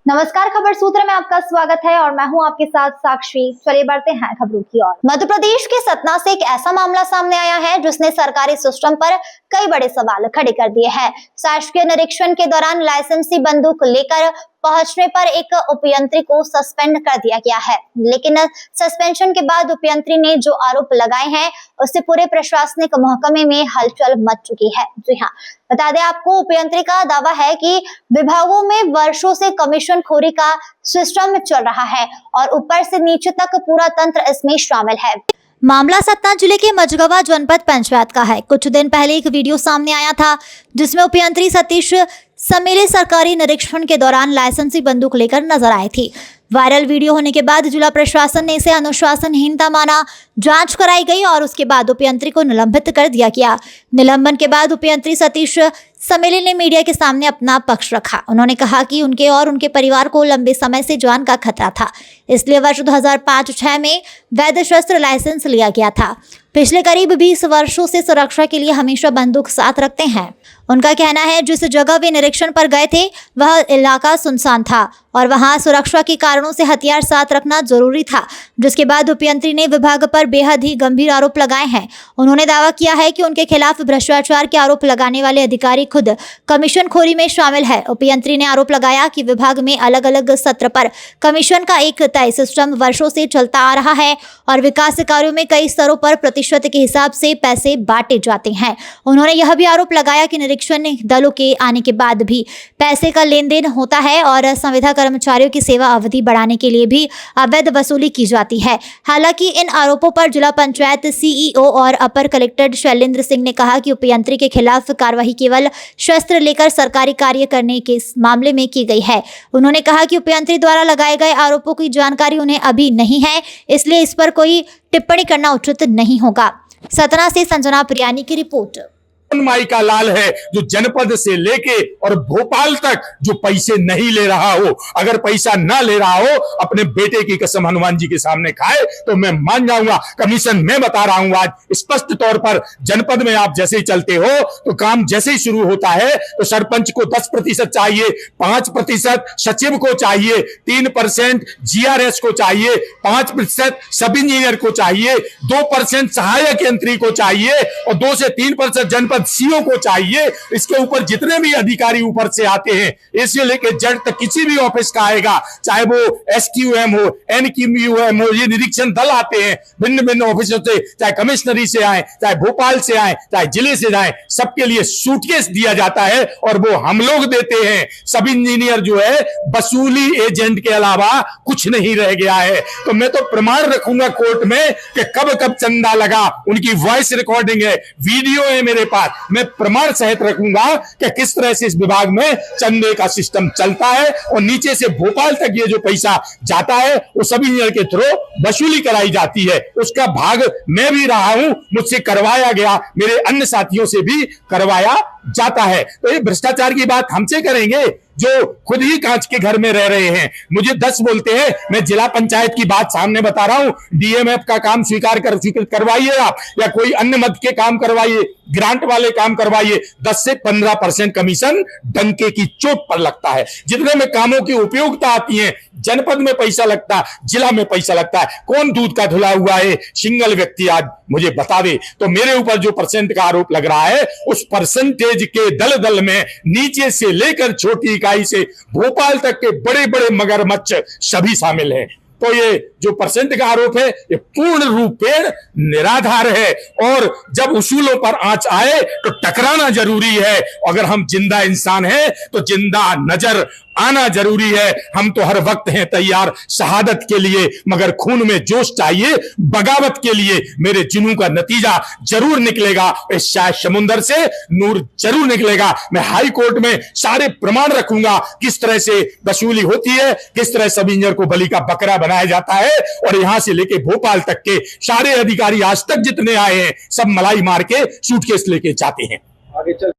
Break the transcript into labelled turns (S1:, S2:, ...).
S1: नमस्कार, खबर सूत्र में आपका स्वागत है और मैं हूं आपके साथ साक्षी। चलिए बढ़ते हैं खबरों की ओर। मध्य प्रदेश के सतना से एक ऐसा मामला सामने आया है जिसने सरकारी सिस्टम पर कई बड़े सवाल खड़े कर दिए हैं। शासकीय निरीक्षण के दौरान लाइसेंसी बंदूक लेकर पहुंचने पर एक उपयंत्री को सस्पेंड कर दिया गया है, लेकिन सस्पेंशन के बाद उपयंत्री ने जो आरोप लगाए हैं उससे पूरे प्रशासनिक महकमे में हलचल मच चुकी है। जी हाँ, बता दें आपको, उपयंत्री का दावा है कि विभागों में वर्षों से कमीशन खोरी का सिस्टम चल रहा है और ऊपर से नीचे तक पूरा तंत्र इसमें शामिल है। मामला सतना जिले के मझगवा जनपद पंचायत का है। कुछ दिन पहले एक वीडियो सामने आया था जिसमें उपयंत्री सतीश समेले सरकारी निरीक्षण के दौरान लाइसेंसी बंदूक लेकर नजर आए थे। वायरल वीडियो होने के बाद जिला प्रशासन ने इसे अनुशासनहीनता माना। जांच कराई गई और उसके बाद उपयंत्री को निलंबित कर दिया गया। निलंबन के बाद उपयंत्री सतीश समेले ने मीडिया के सामने अपना पक्ष रखा। उन्होंने कहा कि उनके और उनके परिवार को लंबे समय से जान का खतरा था, इसलिए वर्ष 2005-06 में वैध शस्त्र लाइसेंस लिया गया था। पिछले करीब 20 वर्षों से सुरक्षा के लिए हमेशा बंदूक साथ रखते हैं। उनका कहना है जिस जगह वे निरीक्षण पर गए थे वह इलाका सुनसान था और वहां सुरक्षा के कारणों से हथियार साथ रखना जरूरी था, जिसके बाद उपयंत्री ने विभाग पर बेहद ही गंभीर आरोप लगाए हैं। उन्होंने दावा किया है कि उनके खिलाफ भ्रष्टाचार के आरोप लगाने वाले अधिकारी खुद कमीशन खोरी में शामिल है। उपयंत्री ने आरोप लगाया कि विभाग में अलग अलग सत्र पर कमीशन का एक तय सिस्टम वर्षों से चलता आ रहा है और विकास कार्यों में कई स्तरों पर प्रतिशत के हिसाब से पैसे बांटे जाते हैं। उन्होंने यह भी आरोप लगाया कि निरीक्षण दलों के आने के बाद भी पैसे का लेन देन होता है और संविदा कर्मचारियों की सेवा अवधि बढ़ाने के लिए भी अवैध वसूली की जाती है। हालांकि इन आरोपों पर जिला पंचायत सीईओ और अपर कलेक्टर शैलेंद्र सिंह ने कहा कि उपयंत्री के खिलाफ कार्रवाई केवल शस्त्र लेकर सरकारी कार्य करने के मामले में की गई है। उन्होंने कहा कि उपयंत्री द्वारा लगाए गए आरोपों की जानकारी उन्हें अभी नहीं है, इसलिए इस पर कोई टिप्पणी करना उचित नहीं होगा। सतना से संजना प्रियानी की रिपोर्ट।
S2: माई का लाल है जो जनपद से लेके और भोपाल तक जो पैसे नहीं ले रहा हो, अगर पैसा ना ले रहा हो अपने बेटे की कसम हनुमान जी के सामने खाए तो मैं मान जाऊंगा। कमीशन मैं बता रहा हूं आज स्पष्ट तौर पर, जनपद में आप जैसे ही चलते हो तो काम जैसे ही शुरू होता है तो सरपंच को 10% चाहिए, 5% सचिव को चाहिए, 3% जीआरएस को चाहिए, 5% सब इंजीनियर को चाहिए, 2% सहायक यंत्री को चाहिए और 2 से 3% जनपद सीओ को चाहिए। इसके ऊपर जितने भी अधिकारी ऊपर से आते हैं, इससे लेकर जज तक किसी भी ऑफिस का आएगा, चाहे वो एसक्यूएम हो, एनक्यूएम हो, ये निरीक्षण दल आते हैं भिन्न भिन्न ऑफिसों से, चाहे कमिश्नरी से आए, चाहे भोपाल से आए, चाहे जिले से जाए, सबके लिए सूटकेस दिया जाता है और वो हम लोग देते हैं। सब इंजीनियर जो है वसूली एजेंट के अलावा कुछ नहीं रह गया है। तो मैं तो प्रमाण रखूंगा कोर्ट में कि कब कब चंदा लगा, उनकी वॉइस रिकॉर्डिंग है, वीडियो है मेरे पास, मैं प्रमाण सहित रखूंगा कि किस तरह से इस विभाग में चंदे का सिस्टम चलता है और नीचे से भोपाल तक ये जो पैसा जाता है वो सभी इंजीनियर के थ्रू वसूली कराई जाती है। उसका भाग मैं भी रहा हूं, मुझसे करवाया गया, मेरे अन्य साथियों से भी करवाया जाता है। तो ये भ्रष्टाचार की बात हमसे करेंगे जो खुद ही कांच के घर में रह रहे हैं। मुझे 10 बोलते हैं, मैं जिला पंचायत की बात सामने बता रहा हूं। डीएमएफ का काम स्वीकृत करवाइए आप, या कोई अन्य मद के काम करवाइए, ग्रांट वाले काम करवाइए, 10 से 15% कमीशन डंके की चोट पर लगता है। जितने में कामों की उपयोगिता आती है, जनपद में पैसा लगता है, जिला में पैसा लगता है। कौन दूध का धुला हुआ है सिंगल व्यक्ति आज मुझे बता दे। तो मेरे ऊपर जो परसेंट का आरोप लग रहा है उस परसेंटेज के दल में नीचे से लेकर छोटी इकाई से भोपाल तक के बड़े बड़े मगरमच्छ सभी शामिल हैं। तो ये जो परसेंट का आरोप है ये पूर्ण रूपेण निराधार है और जब उसूलों पर आंच आए तो टकराना जरूरी है। अगर हम जिंदा इंसान हैं तो जिंदा नजर आना जरूरी है। हम तो हर वक्त हैं तैयार शहादत के लिए, मगर खून में जोश चाहिए बगावत के लिए। मेरे जुनून का नतीजा जरूर निकलेगा, इस शायद समुंदर से नूर जरूर निकलेगा। मैं हाई कोर्ट में सारे प्रमाण रखूंगा किस तरह से वसूली होती है, किस तरह सब इंजीनियर को बलि का बकरा बनाया जाता है और यहां से लेके भोपाल तक के सारे अधिकारी आज तक जितने आए हैं सब मलाई मार के सूटकेस लेके जाते हैं। आगे चल